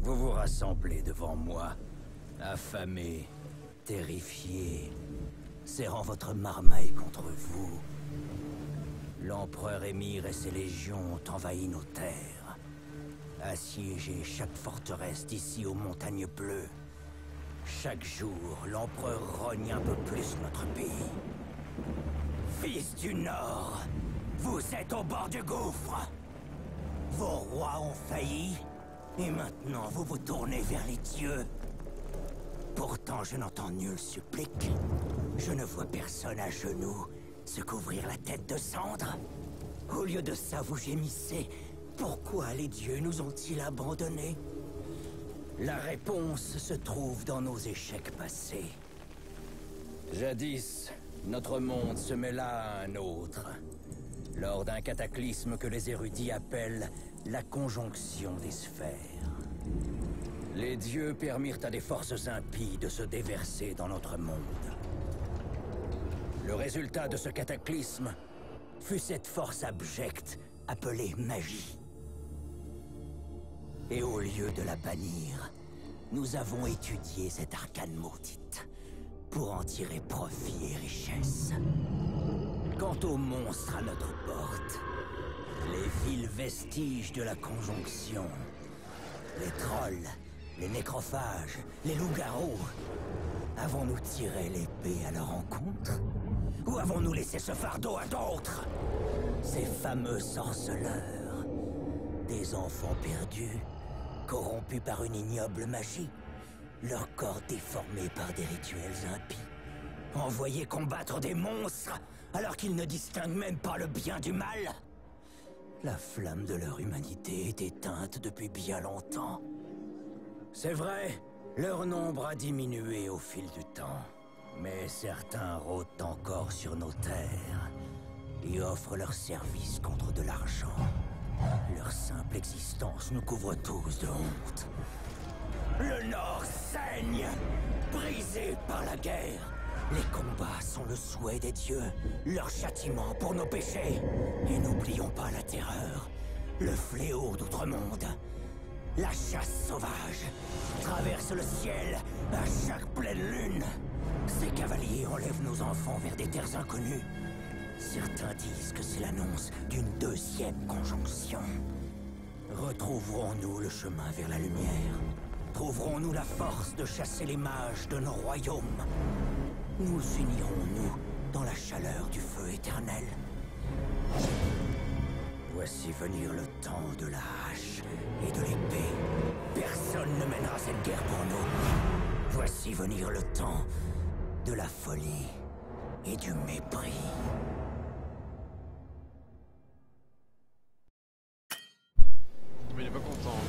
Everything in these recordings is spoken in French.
Vous vous rassemblez devant moi, affamés, terrifiés, serrant votre marmaille contre vous. L'empereur Émir et ses légions ont envahi nos terres, assiégé chaque forteresse d'ici aux montagnes bleues. Chaque jour, l'empereur rogne un peu plus notre pays. Fils du Nord, vous êtes au bord du gouffre. Vos rois ont failli, et maintenant vous vous tournez vers les dieux. Pourtant, je n'entends nul supplique. Je ne vois personne à genoux se couvrir la tête de cendre. Au lieu de ça, vous gémissez. Pourquoi les dieux nous ont-ils abandonnés? La réponse se trouve dans nos échecs passés. Jadis, notre monde se mêla à un autre, lors d'un cataclysme que les érudits appellent la conjonction des sphères. Les dieux permirent à des forces impies de se déverser dans notre monde. Le résultat de ce cataclysme fut cette force abjecte appelée magie. Et au lieu de la bannir, nous avons étudié cette arcane maudite pour en tirer profit et richesse. Quant aux monstres à notre porte, les vils vestiges de la conjonction, les trolls, les nécrophages, les loups-garous, avons-nous tiré l'épée à leur encontre? Ou avons-nous laissé ce fardeau à d'autres? Ces fameux sorceleurs, des enfants perdus, corrompus par une ignoble magie, leur corps déformé par des rituels impies, envoyés combattre des monstres alors qu'ils ne distinguent même pas le bien du mal. La flamme de leur humanité est éteinte depuis bien longtemps. C'est vrai, leur nombre a diminué au fil du temps, mais certains rôdent encore sur nos terres et offrent leurs services contre de l'argent. Leur simple existence nous couvre tous de honte. Le Nord saigne, brisé par la guerre. Les combats sont le souhait des dieux, leur châtiment pour nos péchés. Et n'oublions pas la terreur, le fléau d'outre-monde. La chasse sauvage traverse le ciel à chaque pleine lune. Ces cavaliers enlèvent nos enfants vers des terres inconnues. Certains disent que c'est l'annonce d'une deuxième conjonction. Retrouverons-nous le chemin vers la lumière? Trouverons-nous la force de chasser les mages de nos royaumes? Nous unirons-nous dans la chaleur du feu éternel? Voici venir le temps de la hache et de l'épée. Personne ne mènera cette guerre pour nous. Voici venir le temps de la folie et du mépris. Mais il est pas content.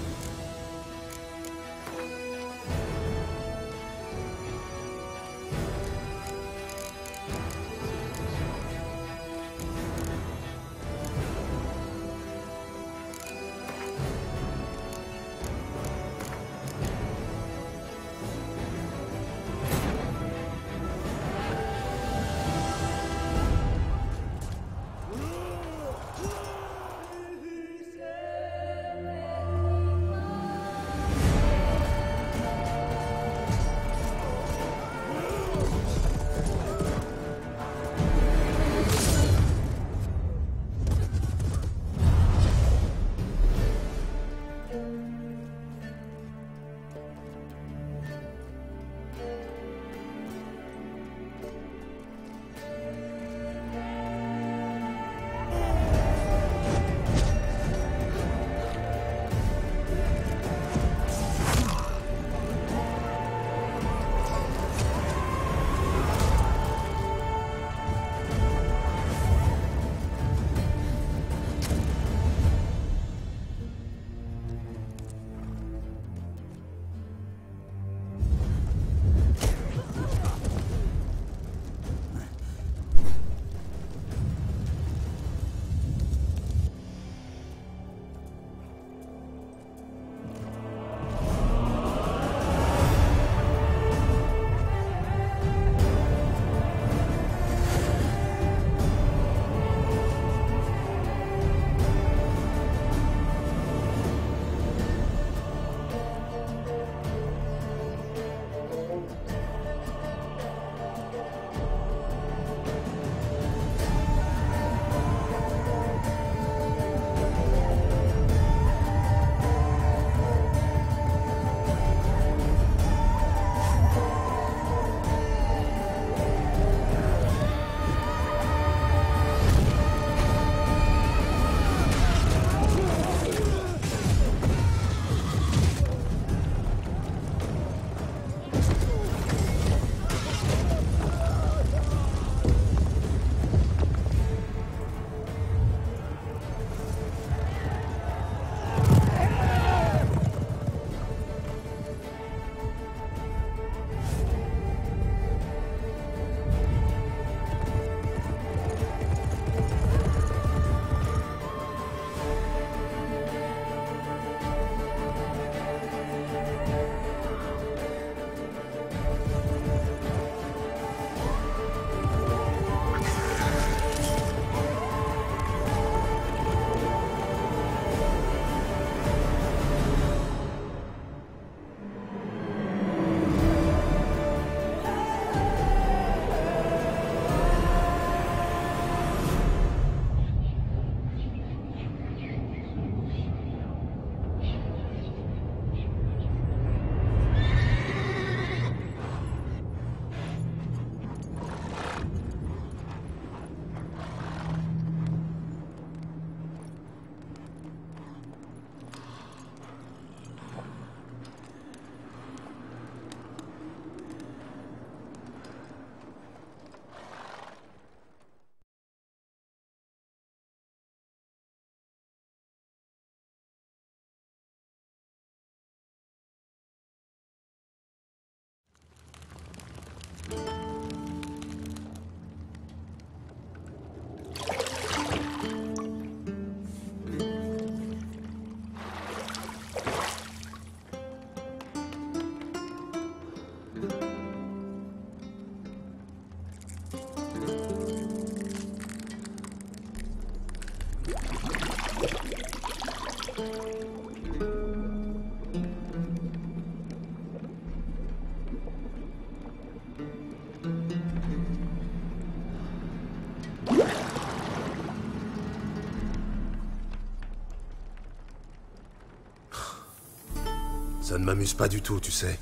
Ça ne m'amuse pas du tout, tu sais.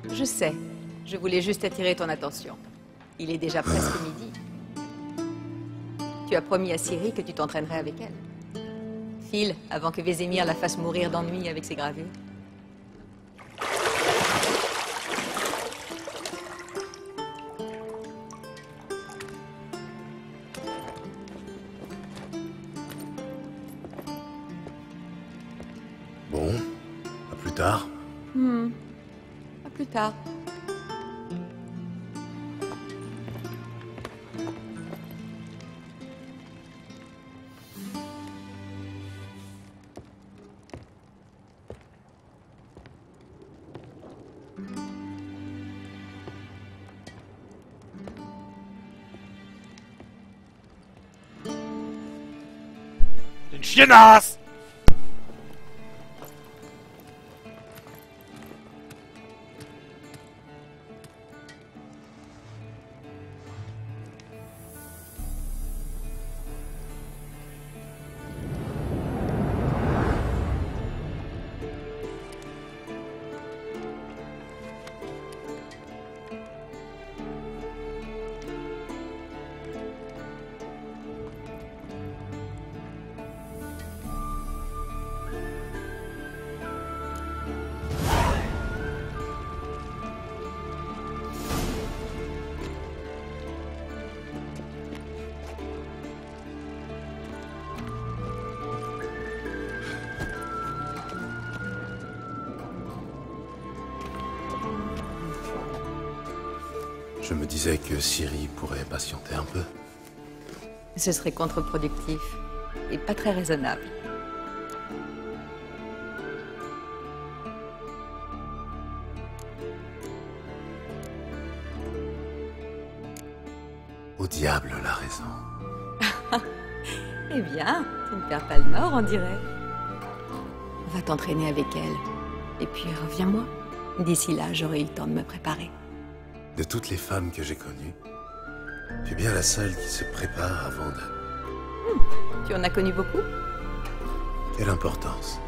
Je sais. Je voulais juste attirer ton attention. Il est déjà presque midi. Tu as promis à Ciri que tu t'entraînerais avec elle. File, avant que Vézémir la fasse mourir d'ennui avec ses gravures. Bon, à plus tard. À plus tard. Une chiennasse! Je me disais que Ciri pourrait patienter un peu. Ce serait contre-productif et pas très raisonnable. Au diable la raison. Eh bien, tu ne perds pas le nord, on dirait. Va t'entraîner avec elle. Et puis reviens-moi. D'ici là, j'aurai eu le temps de me préparer. De toutes les femmes que j'ai connues, tu es bien la seule qui se prépare avant de... Tu en as connu beaucoup? Quelle importance.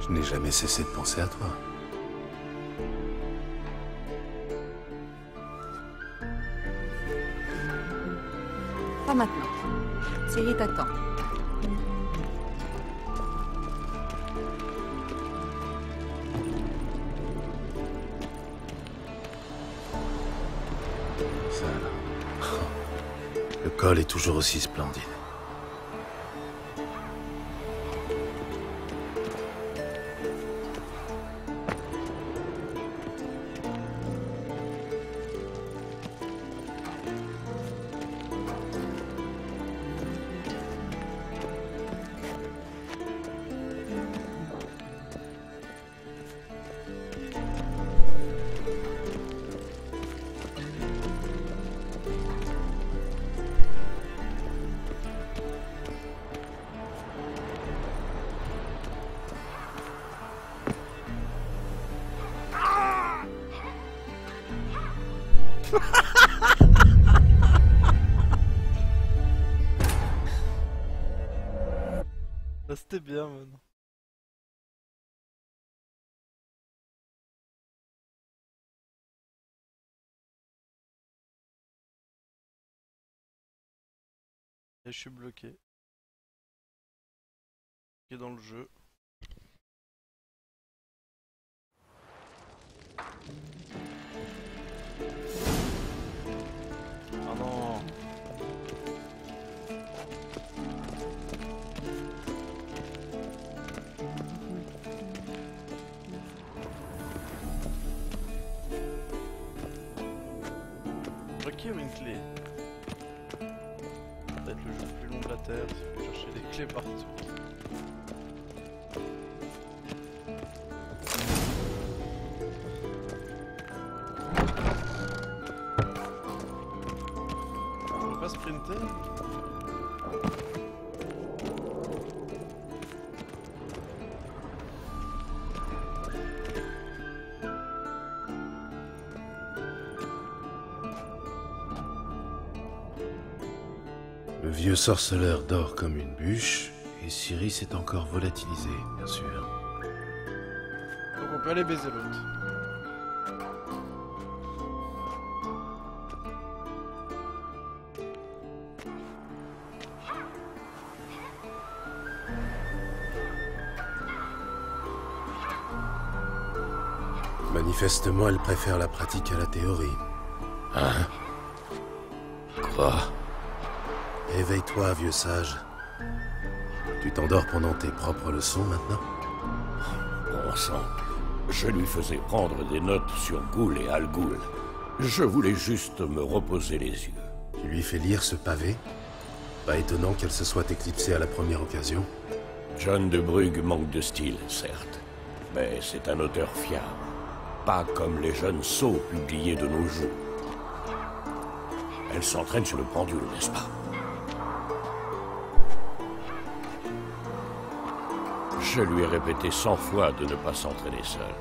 Je n'ai jamais cessé de penser à toi. Pas maintenant. Ciri t'attend. Ça alors. Le col est toujours aussi splendide. Ah, c'était bien, man. Et je suis bloqué. Qui est dans le jeu. Ah non. Ok, une clé. Peut-être le jeu le plus long de la Terre, si je peux chercher des clés partout. On peut pas sprinter? Le vieux sorceleur dort comme une bûche, et Ciri s'est encore volatilisé, bien sûr. Donc on peut aller baiser l'autre. Manifestement, elle préfère la pratique à la théorie. Hein? Quoi? Éveille-toi, vieux sage. Tu t'endors pendant tes propres leçons, maintenant? Bon sang. Je lui faisais prendre des notes sur Ghoul et Al Ghul. Je voulais juste me reposer les yeux. Tu lui fais lire ce pavé? Pas étonnant qu'elle se soit éclipsée à la première occasion. John de Brugge manque de style, certes. Mais c'est un auteur fiable. Pas comme les jeunes sots publiés de nos jours. Elle s'entraîne sur le pendule, n'est-ce pas? Je lui ai répété 100 fois de ne pas s'entraîner seul.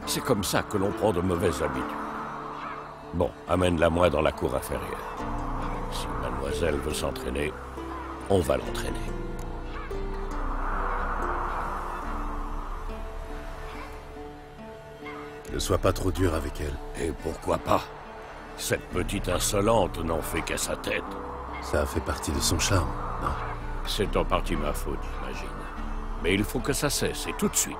C'est comme ça que l'on prend de mauvaises habitudes. Bon, amène-la moi dans la cour inférieure. Si mademoiselle veut s'entraîner, on va l'entraîner. Ne sois pas trop dur avec elle. Et pourquoi pas? Cette petite insolente n'en fait qu'à sa tête. Ça a fait partie de son charme, non? C'est en partie ma faute, j'imagine. Mais il faut que ça cesse, et tout de suite.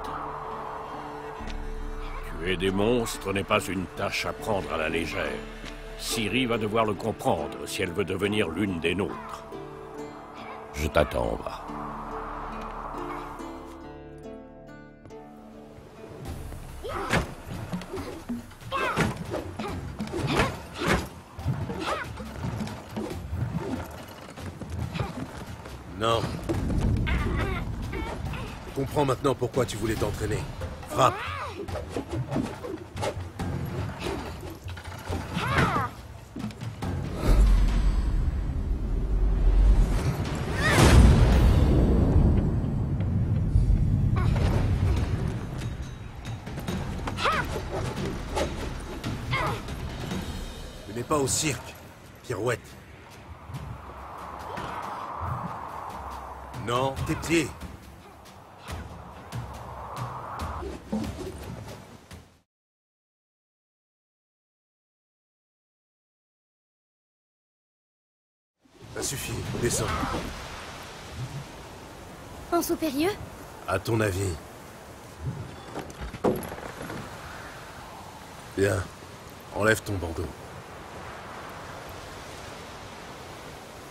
Tuer des monstres n'est pas une tâche à prendre à la légère. Ciri va devoir le comprendre si elle veut devenir l'une des nôtres. Je t'attends en bas. Non. Je comprends maintenant pourquoi tu voulais t'entraîner. Frappe. Tu n'es pas au cirque, pirouette. Non, tes pieds. Ça suffit, descends. Pense au Périlleux? À ton avis. Bien. Enlève ton bandeau.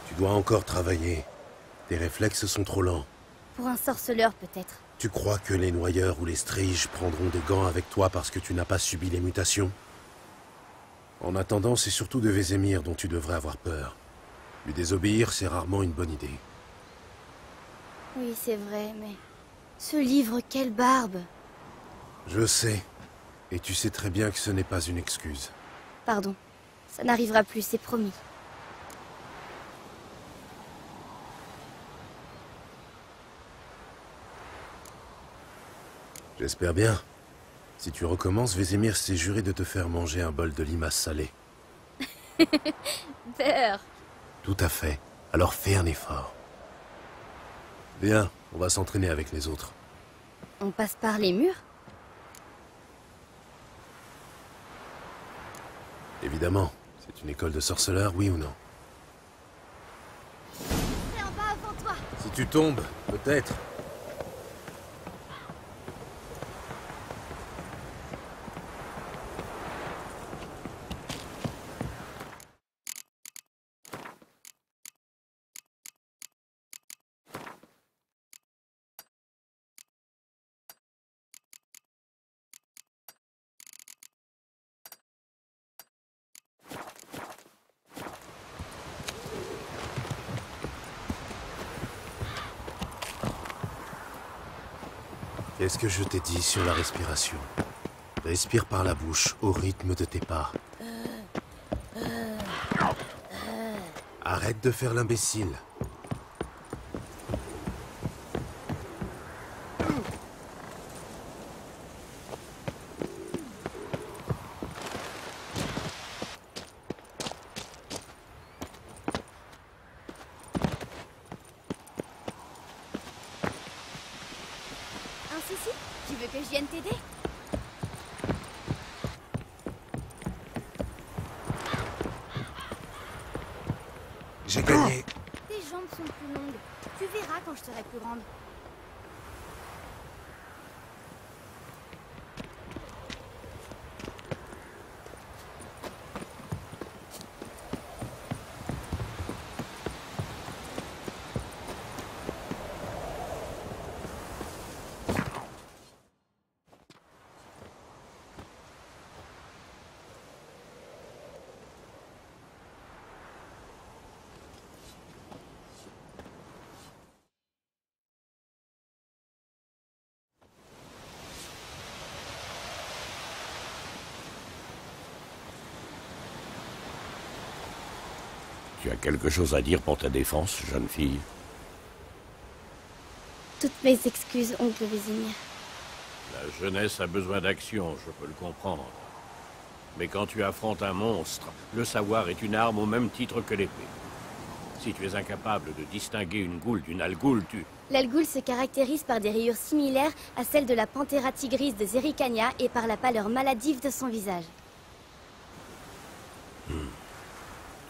Tu dois encore travailler. Tes réflexes sont trop lents. Pour un sorceleur, peut-être. Tu crois que les noyeurs ou les striges prendront des gants avec toi parce que tu n'as pas subi les mutations? En attendant, c'est surtout de Vézémir dont tu devrais avoir peur. Lui désobéir, c'est rarement une bonne idée. Oui, c'est vrai, mais... Ce livre, quelle barbe! Je sais. Et tu sais très bien que ce n'est pas une excuse. Pardon. Ça n'arrivera plus, c'est promis. J'espère bien. Si tu recommences, Vézémir s'est juré de te faire manger un bol de limaces salées. Beurre! Tout à fait. Alors fais un effort. Bien, on va s'entraîner avec les autres. On passe par les murs? Évidemment. C'est une école de sorceleurs, oui ou non? C'est en bas avant toi! Si tu tombes, peut-être. Qu'est-ce que je t'ai dit sur la respiration? Respire par la bouche, au rythme de tes pas. Arrête de faire l'imbécile. J'ai gagné. Tes jambes sont plus longues. Tu verras quand je serai plus grande. Tu as quelque chose à dire pour ta défense, jeune fille? Toutes mes excuses, oncle Vézimir. La jeunesse a besoin d'action, je peux le comprendre. Mais quand tu affrontes un monstre, le savoir est une arme au même titre que l'épée. Si tu es incapable de distinguer une goule d'une algoule, L'algoul se caractérise par des rayures similaires à celles de la Panthera tigris de Zerikania et par la pâleur maladive de son visage.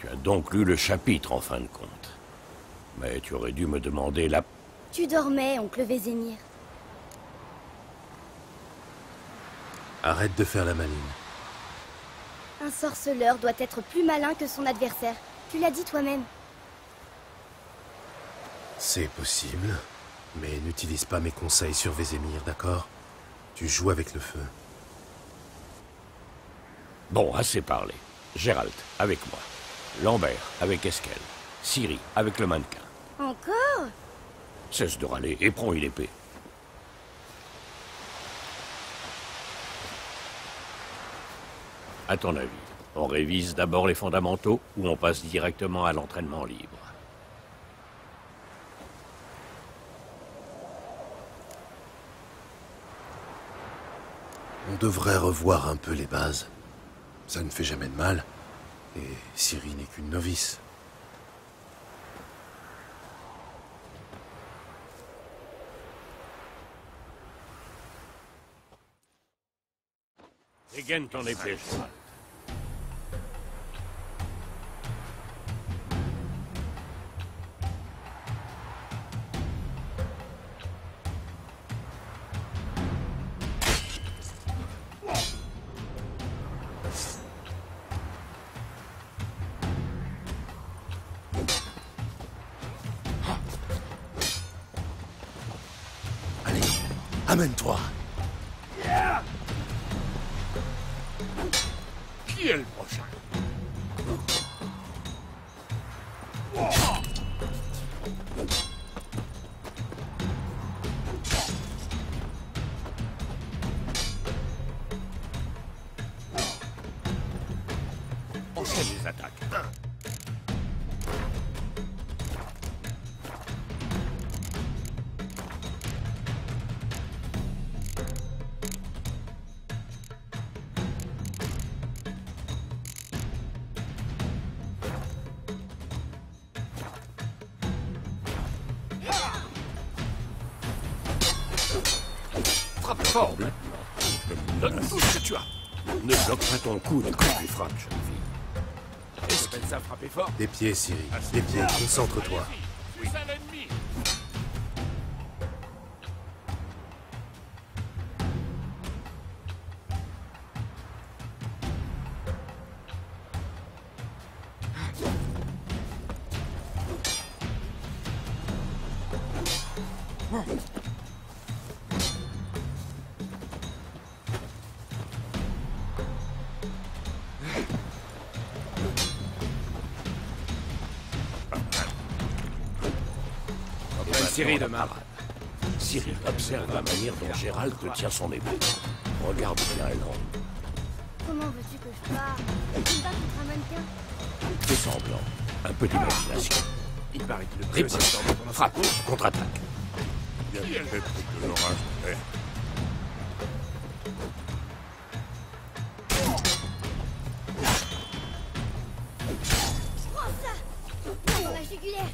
Tu as donc lu le chapitre en fin de compte. Mais tu aurais dû me demander la... Tu dormais, oncle Vézimir. Arrête de faire la maline. Un sorceleur doit être plus malin que son adversaire. Tu l'as dit toi-même. C'est possible, mais n'utilise pas mes conseils sur Vézémir, d'accord? Tu joues avec le feu. Bon, assez parlé. Gérald, avec moi. Lambert, avec Eskel. Ciri, avec le mannequin. Encore? Cesse de râler et prends une épée. À ton avis, on révise d'abord les fondamentaux ou on passe directement à l'entraînement libre? On devrait revoir un peu les bases. Ça ne fait jamais de mal. Et Ciri n'est qu'une novice. Dégaine ton épée, Gérald. Allez, amène-toi. Qui est le prochain? Enchaîne les attaques. Frappe fort maintenant. Je me donne tout ce que tu as. Ne bloque pas ton coude quand tu frappes, jeune fille. Est-ce qu'elle sait frapper fort? Des pieds, Ciri. Des pieds, concentre-toi. Je suis un ennemi. Ciri de marre. Ciri, observe la manière dont Gérald te tient son épée. Regarde bien l'angle. Comment veux-tu que je parle? Tu te bats contre un mannequin? Fais semblant. Un peu d'imagination. Il paraît que le Riposte. feu s'est endormi pendant sa Frappe. pause. Contre-attaque. Bien peut-être que l'orage est. Prends ça! Dans la jugulaire!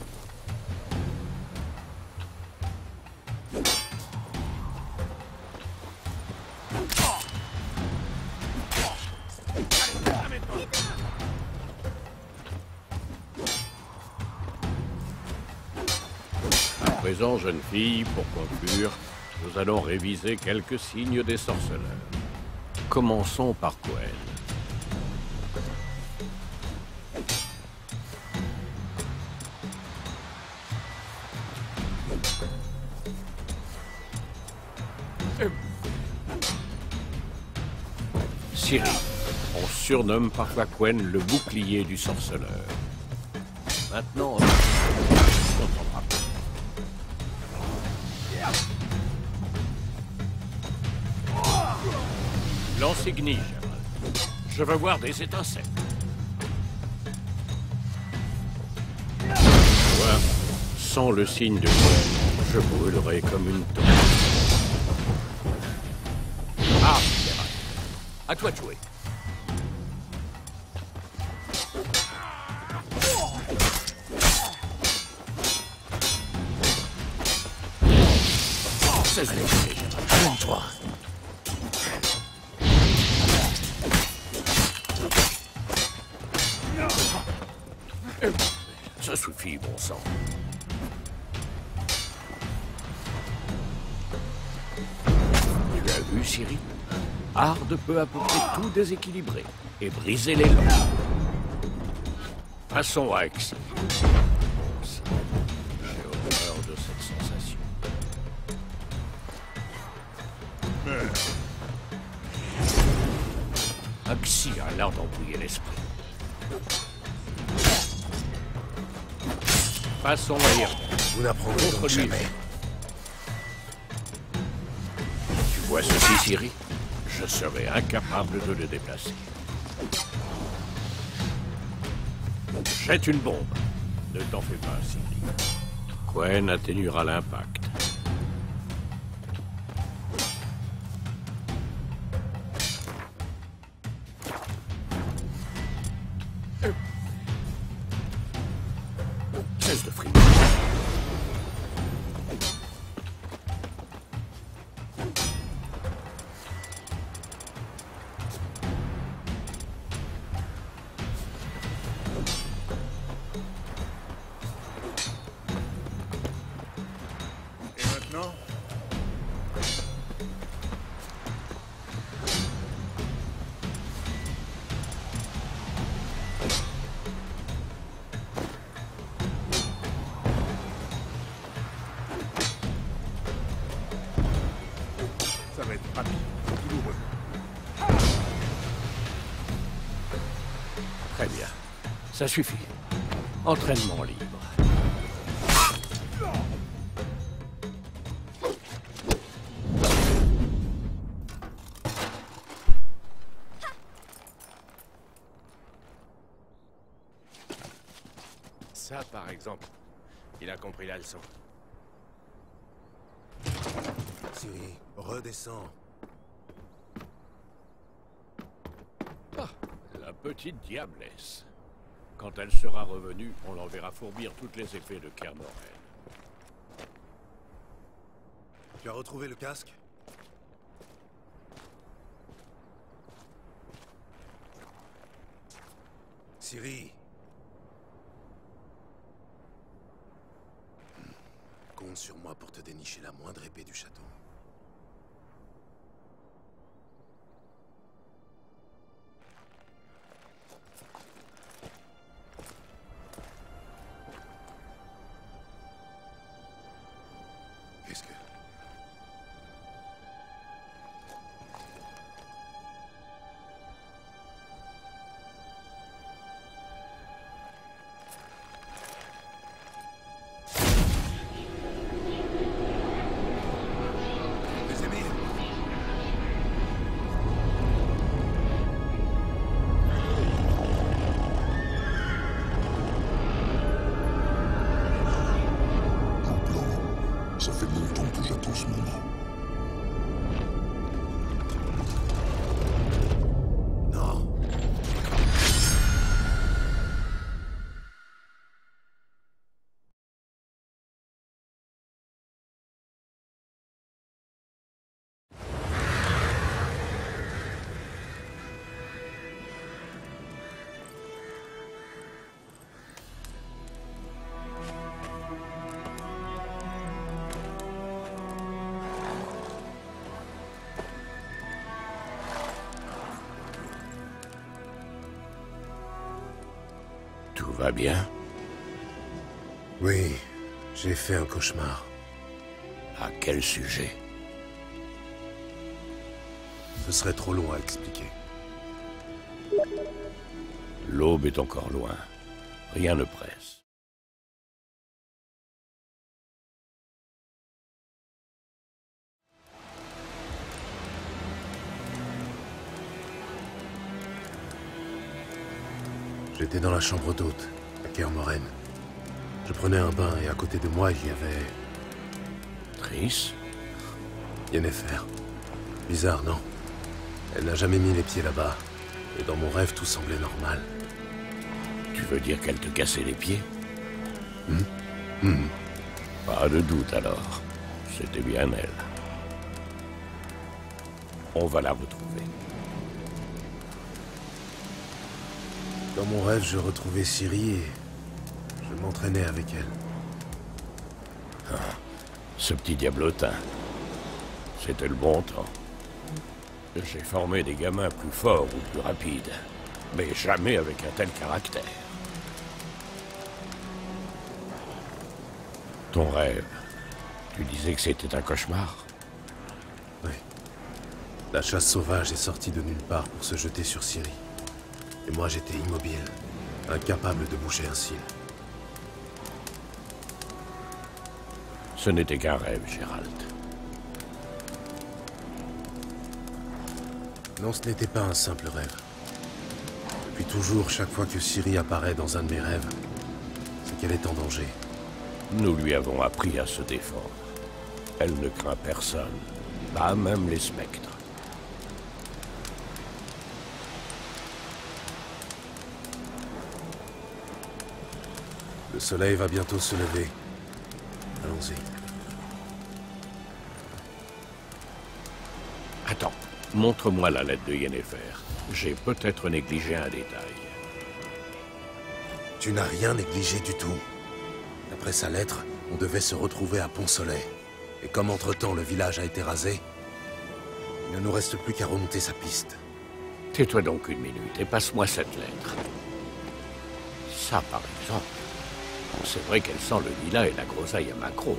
présent, jeune fille, pour conclure, nous allons réviser quelques signes des sorceleurs. Commençons par Quen. Ciri. On surnomme parfois Quen le bouclier du sorceleur. Maintenant, on comprendra. Lance-ignis, Gérald. Je veux voir des étincelles. Toi, sans le signe de Quen, je brûlerai comme une tombe. Ah, Gérald. À toi de jouer. Calme-toi. Ça suffit, bon sang. Tu as vu, Ciri? Hard peut à peu près tout déséquilibrer et briser les langues. Passons à Exi. Bon sang, j'ai horreur de cette sensation. Axi a l'air d'embrouiller l'esprit. Passons à Irden. Vous n'apprendrez donc jamais. Tu vois ceci, Ciri? Je serais incapable de le déplacer. Jette une bombe. Ne t'en fais pas, Ciri. Quen atténuera l'impact. Cesse de frimer. Et maintenant? Ça va être rapide, douloureux. Très bien. Ça suffit. Entraînement libre. Ça, par exemple. Il a compris la leçon. Ciri, redescends. Ah, la petite diablesse. Quand elle sera revenue, on l'enverra fourbir toutes les épées de Kermoren. Tu as retrouvé le casque? Ciri. Compte sur moi pour te dénicher la moindre épée du château. Qu'est-ce que... Tout va bien? Oui, j'ai fait un cauchemar. À quel sujet? Ce serait trop long à expliquer. L'aube est encore loin. Rien ne presse. J'étais dans la chambre d'hôte, à Kermoren. Je prenais un bain et à côté de moi, il y avait... Triss? Yennefer. Bizarre, non? Elle n'a jamais mis les pieds là-bas. Et dans mon rêve, tout semblait normal. Tu veux dire qu'elle te cassait les pieds? Pas de doute alors. C'était bien elle. On va la retrouver. Dans mon rêve, je retrouvais Ciri et je m'entraînais avec elle. Ce petit diablotin. C'était le bon temps. J'ai formé des gamins plus forts ou plus rapides, mais jamais avec un tel caractère. Ton rêve, tu disais que c'était un cauchemar? Oui. La chasse sauvage est sortie de nulle part pour se jeter sur Ciri. Et moi, j'étais immobile, incapable de bouger un cil. Ce n'était qu'un rêve, Gérald. Non, ce n'était pas un simple rêve. Depuis toujours, chaque fois que Ciri apparaît dans un de mes rêves, c'est qu'elle est en danger. Nous lui avons appris à se défendre. Elle ne craint personne, pas même les spectres. Le soleil va bientôt se lever. Allons-y. Attends, montre-moi la lettre de Yennefer. J'ai peut-être négligé un détail. Tu n'as rien négligé du tout. D'après sa lettre, on devait se retrouver à Pont-Soleil. Et comme entre-temps le village a été rasé, il ne nous reste plus qu'à remonter sa piste. Tais-toi donc une minute et passe-moi cette lettre. Ça, par exemple. C'est vrai qu'elle sent le lilas et la groseille à macro.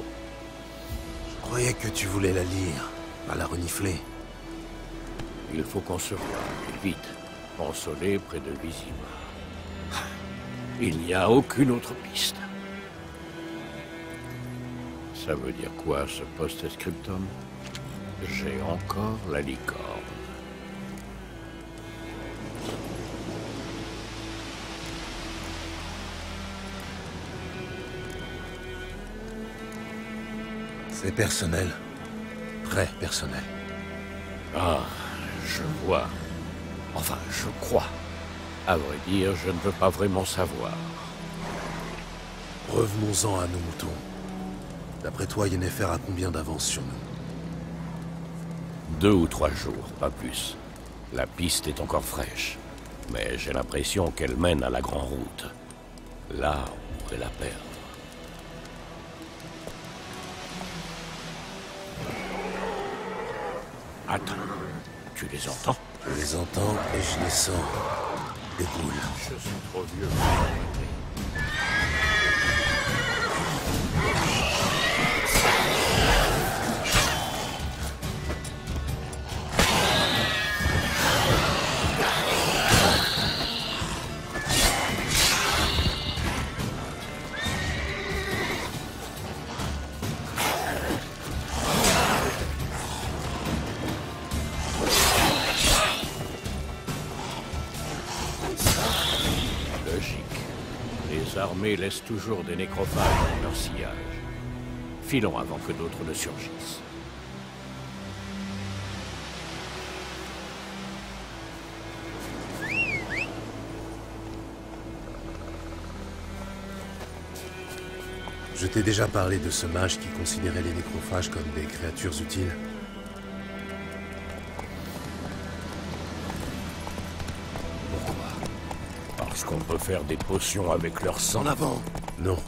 Je croyais que tu voulais la lire, pas la renifler. Il faut qu'on se voie, et vite. Pont-Soleil près de Vizima. Il n'y a aucune autre piste. Ça veut dire quoi, ce post-scriptum? J'ai encore la licorne. C'est personnel. Très personnel. Ah, je vois. Enfin, je crois. À vrai dire, je ne veux pas vraiment savoir. Revenons-en à nos moutons. D'après toi, Yennefer a combien d'avance sur nous? 2 ou 3 jours, pas plus. La piste est encore fraîche. Mais j'ai l'impression qu'elle mène à la grande route. Là, on pourrait la perdre. Attends, tu les entends? Je les entends et je les sens. Des boules. Je suis trop vieux. Les armées laissent toujours des nécrophages dans leur sillage. Filons avant que d'autres ne surgissent. Je t'ai déjà parlé de ce mage qui considérait les nécrophages comme des créatures utiles. Parce qu'on peut faire des potions avec leur sang. En avant! Non.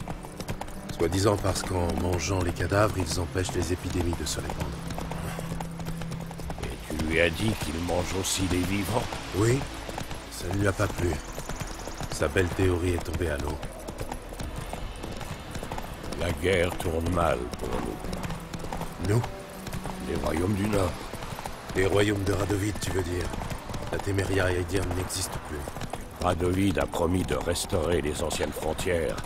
Soi-disant parce qu'en mangeant les cadavres, ils empêchent les épidémies de se répandre. Et tu lui as dit qu'il mange aussi les vivants? Oui, ça ne lui a pas plu. Sa belle théorie est tombée à l'eau. La guerre tourne mal pour nous. Nous? Les royaumes du Nord. Les royaumes de Radovid, tu veux dire? La Téméria et Aedirn n'existent plus. Radovid a promis de restaurer les anciennes frontières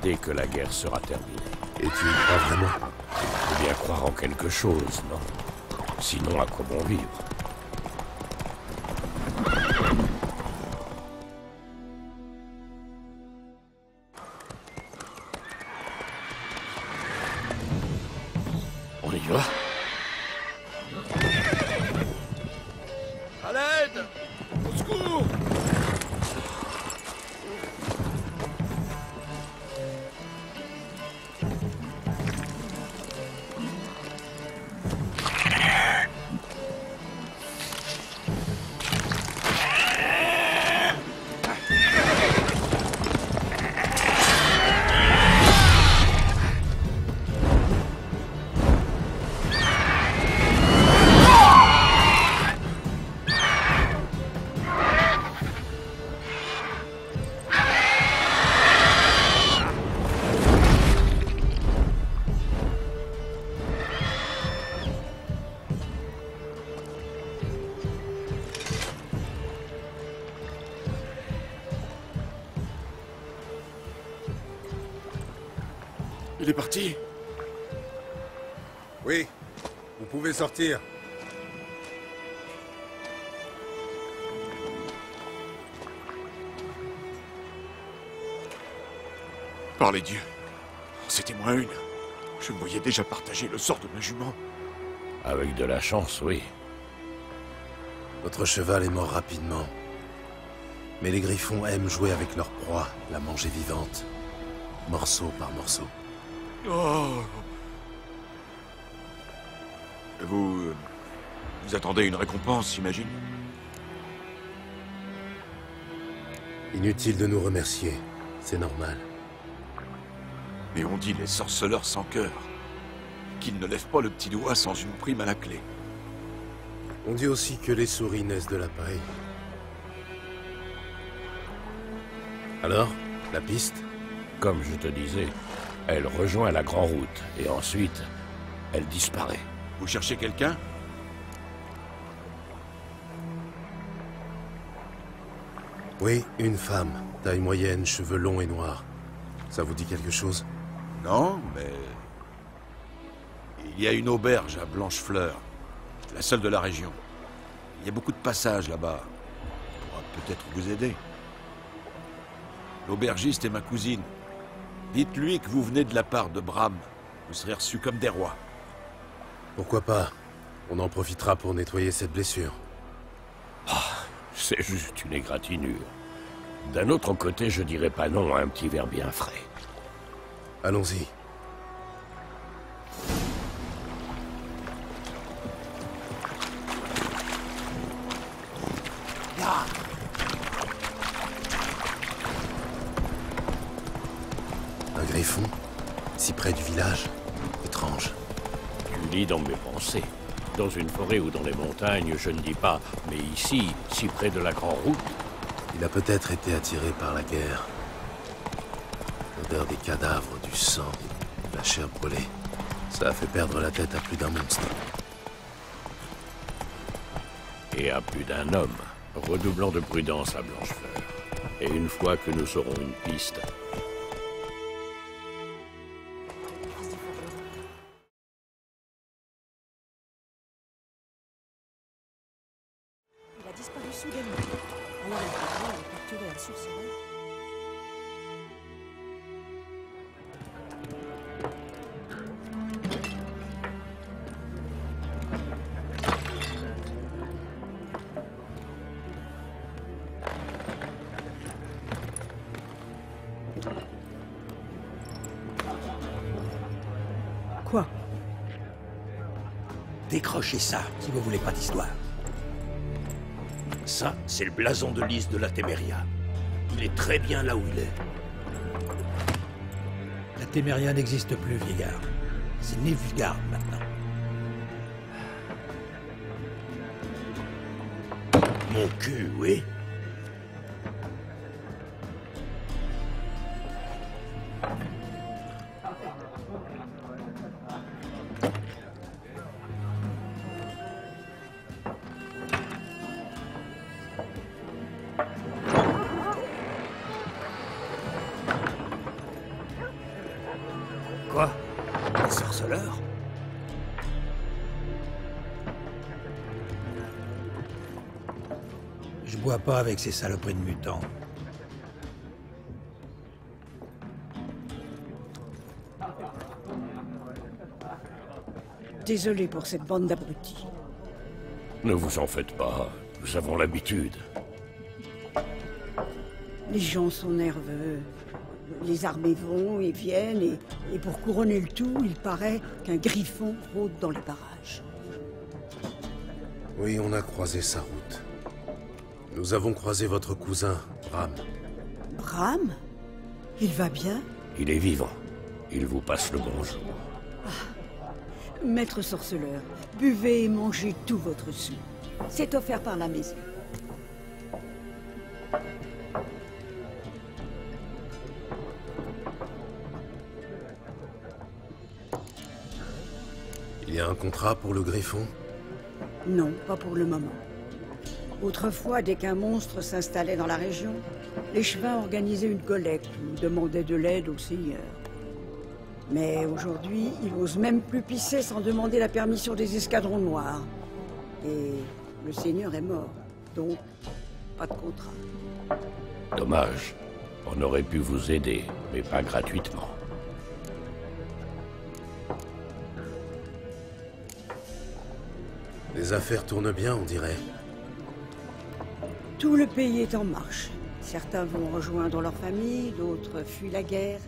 dès que la guerre sera terminée. Et tu y crois vraiment? Faut bien croire en quelque chose, non? Sinon, à quoi bon vivre? On y va? À l'aide! Au secours! Il est parti? Oui, vous pouvez sortir. Par les dieux. C'était moi une. Je me voyais déjà partager le sort de ma jument. Avec de la chance, oui. Votre cheval est mort rapidement. Mais les griffons aiment jouer avec leur proie, la manger vivante. Morceau par morceau. Oh. Vous attendez une récompense, j'imagine? Inutile de nous remercier. C'est normal. Mais on dit les sorceleurs sans cœur. Qu'ils ne lèvent pas le petit doigt sans une prime à la clé. On dit aussi que les souris naissent de la paille. Alors, la piste? Comme je te disais, elle rejoint la Grande Route, et ensuite, elle disparaît. Vous cherchez quelqu'un? Oui, une femme. Taille moyenne, cheveux longs et noirs. Ça vous dit quelque chose? Non, mais... Il y a une auberge à Blanchefleur. La seule de la région. Il y a beaucoup de passages là-bas. On pourra peut-être vous aider. L'aubergiste est ma cousine. Dites-lui que vous venez de la part de Bram. Vous serez reçus comme des rois. Pourquoi pas? On en profitera pour nettoyer cette blessure. C'est juste une égratignure. D'un autre côté, je dirais pas non à un petit verre bien frais. Allons-y. Un griffon? Si près du village? Étrange. Tu lis dans mes pensées. Dans une forêt ou dans les montagnes, je ne dis pas, mais ici, si près de la Grande Route... Il a peut-être été attiré par la guerre. L'odeur des cadavres, du sang, de la chair brûlée. Ça a fait perdre la tête à plus d'un monstre. Et à plus d'un homme. Redoublons de prudence à Blanchefleur. Et une fois que nous aurons une piste... Il a disparu soudainement. Alors il a capturé un sorceleur. Quoi? Décrochez ça, si vous voulez pas d'histoire. Ça, c'est le blason de lys de la Téméria. Il est très bien là où il est. La Téméria n'existe plus, vieillard. C'est Nilfgaard maintenant. Mon cul, oui. Quoi? Les sorceleurs? Je bois pas avec ces saloperies de mutants. Désolé pour cette bande d'abrutis. Ne vous en faites pas, nous avons l'habitude. Les gens sont nerveux. Les armées vont et viennent, et pour couronner le tout, il paraît qu'un griffon rôde dans les parages. Oui, on a croisé sa route. Nous avons croisé votre cousin, Bram. Bram? Il va bien? Il est vivant. Il vous passe le bonjour. Maître sorceleur, buvez et mangez tout votre sou. C'est offert par la maison. Il y a un contrat pour le Griffon? Non, pas pour le moment. Autrefois, dès qu'un monstre s'installait dans la région, les Chevins organisaient une collecte ou demandaient de l'aide au Seigneur. Mais aujourd'hui, ils n'osent même plus pisser sans demander la permission des escadrons noirs. Et le Seigneur est mort, donc pas de contrat. Dommage. On aurait pu vous aider, mais pas gratuitement. Les affaires tournent bien, on dirait. Tout le pays est en marche. Certains vont rejoindre leur famille, d'autres fuient la guerre.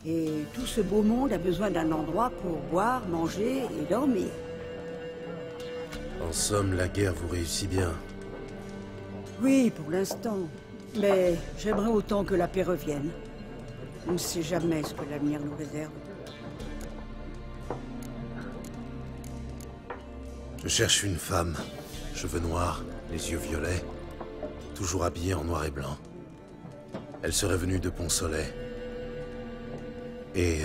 Et tout ce beau monde a besoin d'un endroit pour boire, manger et dormir. En somme, la guerre vous réussit bien. Oui, pour l'instant. Mais j'aimerais autant que la paix revienne. On ne sait jamais ce que l'avenir nous réserve. Je cherche une femme, cheveux noirs, les yeux violets, toujours habillée en noir et blanc. Elle serait venue de Pont-Soleil. Et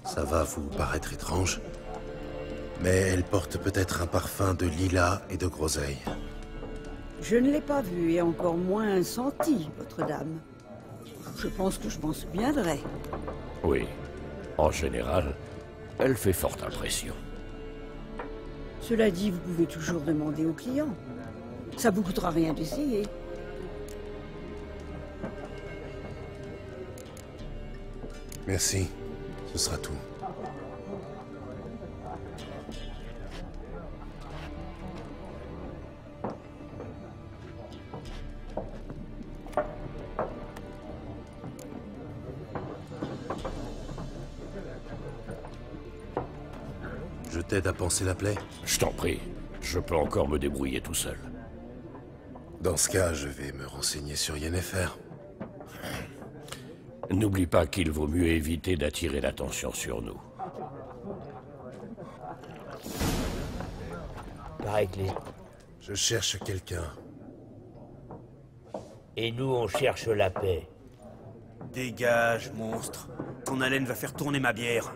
ça va vous paraître étrange, mais elle porte peut-être un parfum de lilas et de groseille. Je ne l'ai pas vue et encore moins senti, votre dame. Je pense que je m'en souviendrai. Oui. En général, elle fait forte impression. Cela dit, vous pouvez toujours demander aux clients. Ça vous coûtera rien d'essayer. Merci, ce sera tout. Je t'aide à panser la plaie? Je t'en prie. Je peux encore me débrouiller tout seul. Dans ce cas, je vais me renseigner sur Yennefer. N'oublie pas qu'il vaut mieux éviter d'attirer l'attention sur nous. Pareil que les... Je cherche quelqu'un. Et nous, on cherche la paix. Dégage, monstre. Ton haleine va faire tourner ma bière.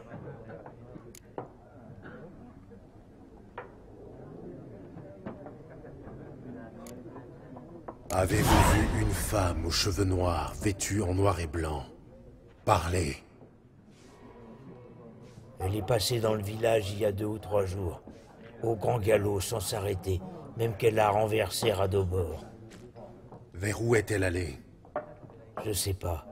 Avez-vous vu une femme aux cheveux noirs, vêtue en noir et blanc? Parlez. Elle est passée dans le village il y a 2 ou 3 jours. Au grand galop, sans s'arrêter. Même qu'elle l'a renversé à dos bord. Vers où est-elle allée? Je sais pas.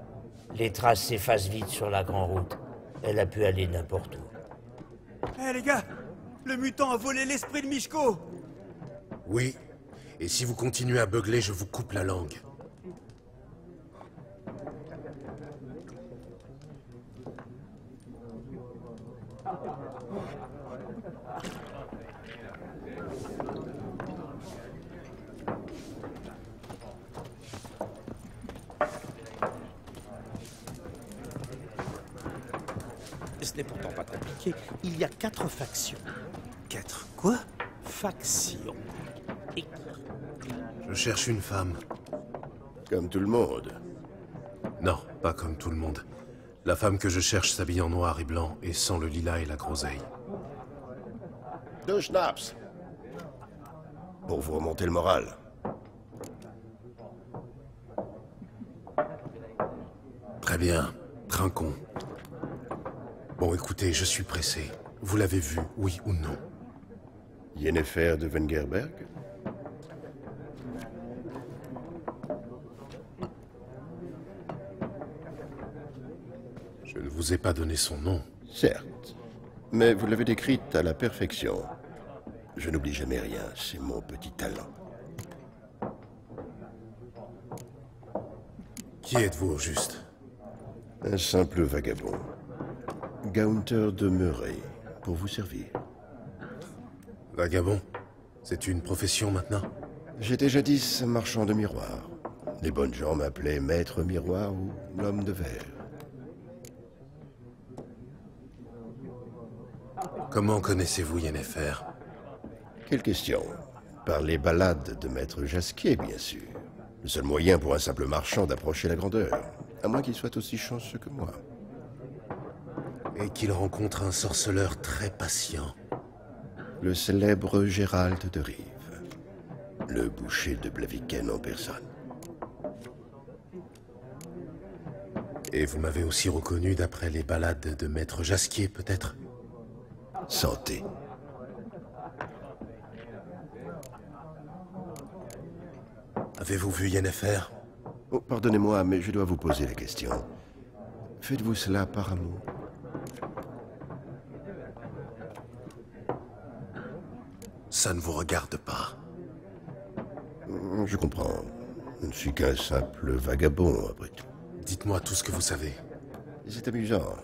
Les traces s'effacent vite sur la grande route. Elle a pu aller n'importe où. Hé les gars! Le mutant a volé l'esprit de Michko! Oui. Et si vous continuez à beugler, je vous coupe la langue. Ce n'est pourtant pas compliqué. Il y a 4 factions. 4 quoi? Factions. Et... Je cherche une femme. Comme tout le monde. Non, pas comme tout le monde. La femme que je cherche s'habille en noir et blanc et sans le lilas et la groseille. 2 schnapps. Pour vous remonter le moral. bien, trinquons. Bon, écoutez, je suis pressé. Vous l'avez vu, oui ou non? Yennefer de Wengerberg? Je ne vous ai pas donné son nom. Certes, mais vous l'avez décrite à la perfection. Je n'oublie jamais rien, c'est mon petit talent. Qui êtes-vous au juste? Un simple vagabond. Gaunter de Murray, pour vous servir. Vagabond? C'est une profession maintenant? J'étais jadis marchand de miroirs. Les bonnes gens m'appelaient maître miroir ou l'homme de verre. Comment connaissez-vous Yennefer? Quelle question? Par les ballades de maître Jasquier, bien sûr. Le seul moyen pour un simple marchand d'approcher la grandeur, à moins qu'il soit aussi chanceux que moi. Et qu'il rencontre un sorceleur très patient. Le célèbre Gérald de Rive, le boucher de Blaviken en personne. Et vous m'avez aussi reconnu d'après les ballades de maître Jasquier, peut-être? Santé. Avez-vous vu Yennefer? Oh, pardonnez-moi, mais je dois vous poser la question. Faites-vous cela par amour? Ça ne vous regarde pas. Je comprends. Je ne suis qu'un simple vagabond, après tout. Dites-moi tout ce que vous savez. C'est amusant.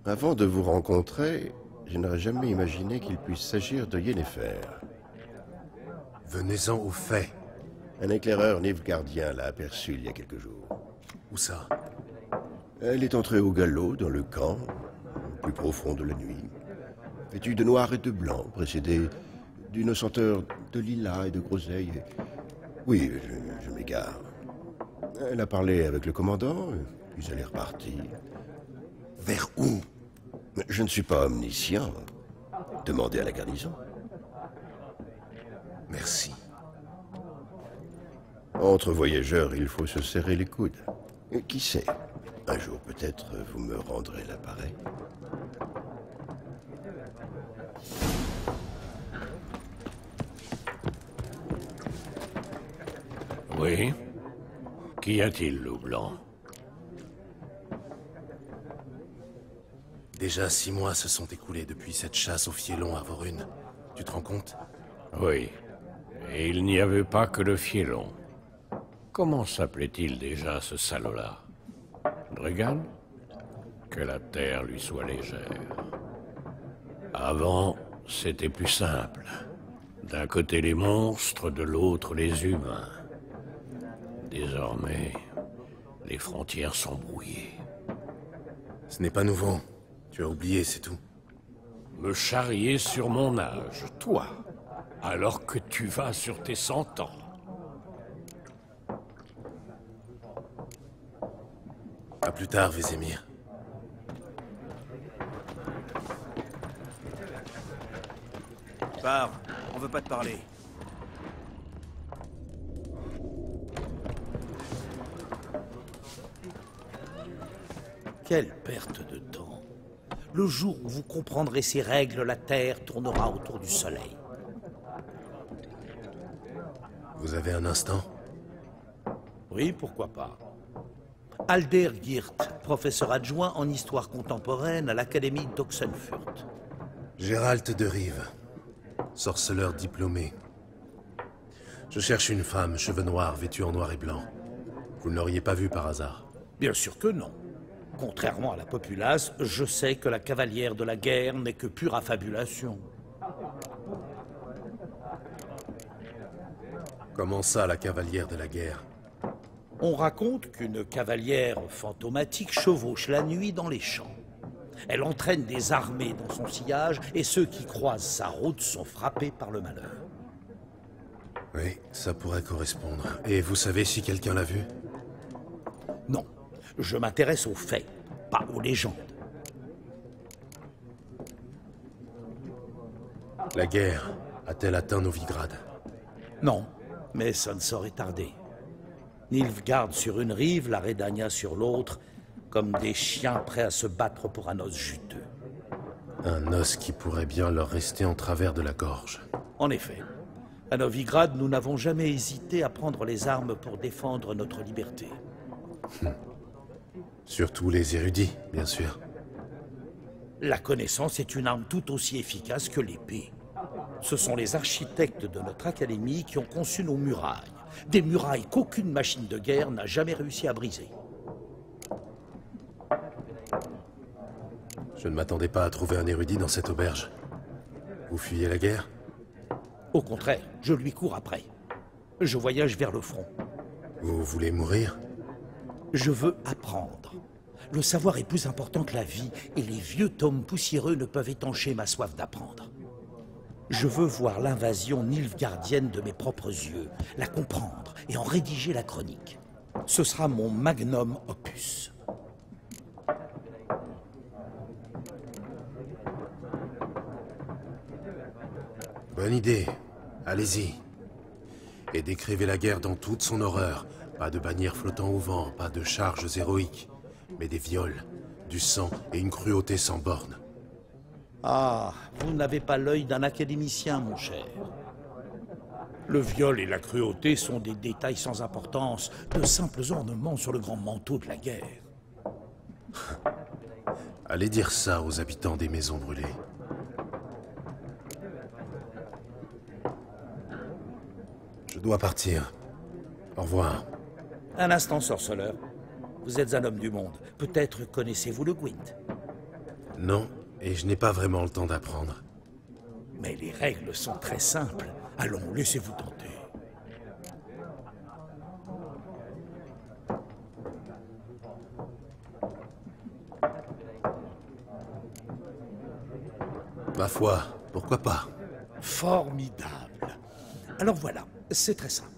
Avant de vous rencontrer, je n'aurais jamais imaginé qu'il puisse s'agir de Yennefer. Venez-en aux faits. Un éclaireur nilfgaardien l'a aperçue il y a quelques jours. Où ça? Elle est entrée au galop, dans le camp, au plus profond de la nuit, vêtue de noir et de blanc, précédée d'une senteur de lilas et de groseille. Oui, je m'égare. Elle a parlé avec le commandant, puis elle est repartie. Vers où? Je ne suis pas omniscient. Demandez à la garnison. Merci. Entre voyageurs, il faut se serrer les coudes. Et qui sait, un jour peut-être vous me rendrez l'appareil. Oui? Qu'y a-t-il, loup blanc? Déjà 6 mois se sont écoulés depuis cette chasse au fielon à Vorune. Tu te rends compte? Oui. Et il n'y avait pas que le fielon. Comment s'appelait-il déjà, ce salaud-là? Dregan? Que la terre lui soit légère. Avant, c'était plus simple. D'un côté les monstres, de l'autre les humains. Désormais, les frontières sont brouillées. Ce n'est pas nouveau. Tu as oublié, c'est tout. Me charrier sur mon âge, toi, alors que tu vas sur tes 100 ans. À plus tard, Vézémir. Pars, on veut pas te parler. Quelle perte de temps. Le jour où vous comprendrez ces règles, la Terre tournera autour du Soleil. Vous avez un instant? Oui, pourquoi pas. Alder Geert, professeur adjoint en histoire contemporaine à l'Académie d'Oxenfurt. Gérald de Rive, sorceleur diplômé. Je cherche une femme, cheveux noirs, vêtue en noir et blanc. Vous ne l'auriez pas vue par hasard? Bien sûr que non. Contrairement à la populace, je sais que la cavalière de la guerre n'est que pure affabulation. Comment ça, la cavalière de la guerre? On raconte qu'une cavalière fantomatique chevauche la nuit dans les champs. Elle entraîne des armées dans son sillage et ceux qui croisent sa route sont frappés par le malheur. Oui, ça pourrait correspondre. Et vous savez si quelqu'un l'a vue? Non, je m'intéresse aux faits, pas aux légendes. La guerre a-t-elle atteint Novigrad? Non, mais ça ne saurait tarder. Nilfgaard sur une rive, la Redania sur l'autre, comme des chiens prêts à se battre pour un os juteux. Un os qui pourrait bien leur rester en travers de la gorge. En effet, à Novigrad, nous n'avons jamais hésité à prendre les armes pour défendre notre liberté. Surtout les érudits, bien sûr. La connaissance est une arme tout aussi efficace que l'épée. Ce sont les architectes de notre académie qui ont conçu nos murailles. Des murailles qu'aucune machine de guerre n'a jamais réussi à briser. Je ne m'attendais pas à trouver un érudit dans cette auberge. Vous fuyez la guerre? Au contraire, je lui cours après. Je voyage vers le front. Vous voulez mourir? Je veux apprendre. Le savoir est plus important que la vie, et les vieux tomes poussiéreux ne peuvent étancher ma soif d'apprendre. Je veux voir l'invasion nilfgaardienne de mes propres yeux, la comprendre et en rédiger la chronique. Ce sera mon magnum opus. Bonne idée. Allez-y. Et décrivez la guerre dans toute son horreur. Pas de bannières flottant au vent, pas de charges héroïques, mais des viols, du sang et une cruauté sans borne. Ah, vous n'avez pas l'œil d'un académicien, mon cher. Le viol et la cruauté sont des détails sans importance, de simples ornements sur le grand manteau de la guerre. Allez dire ça aux habitants des maisons brûlées. Je dois partir. Au revoir. Un instant, sorceleur. Vous êtes un homme du monde. Peut-être connaissez-vous le Gwent? Non, et je n'ai pas vraiment le temps d'apprendre. Mais les règles sont très simples. Allons, laissez-vous tenter. Ma foi, pourquoi pas? Formidable. Alors voilà, c'est très simple.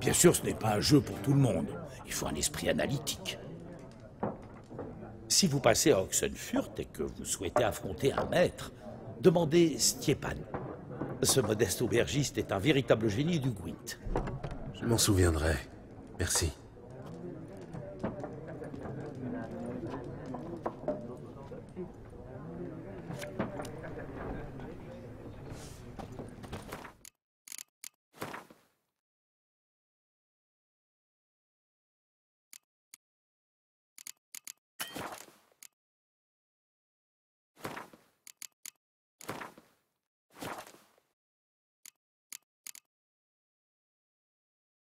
Bien sûr, ce n'est pas un jeu pour tout le monde. Il faut un esprit analytique. Si vous passez à Oxenfurt et que vous souhaitez affronter un maître, demandez Stjepan. Ce modeste aubergiste est un véritable génie du Gwent. Je m'en souviendrai. Merci.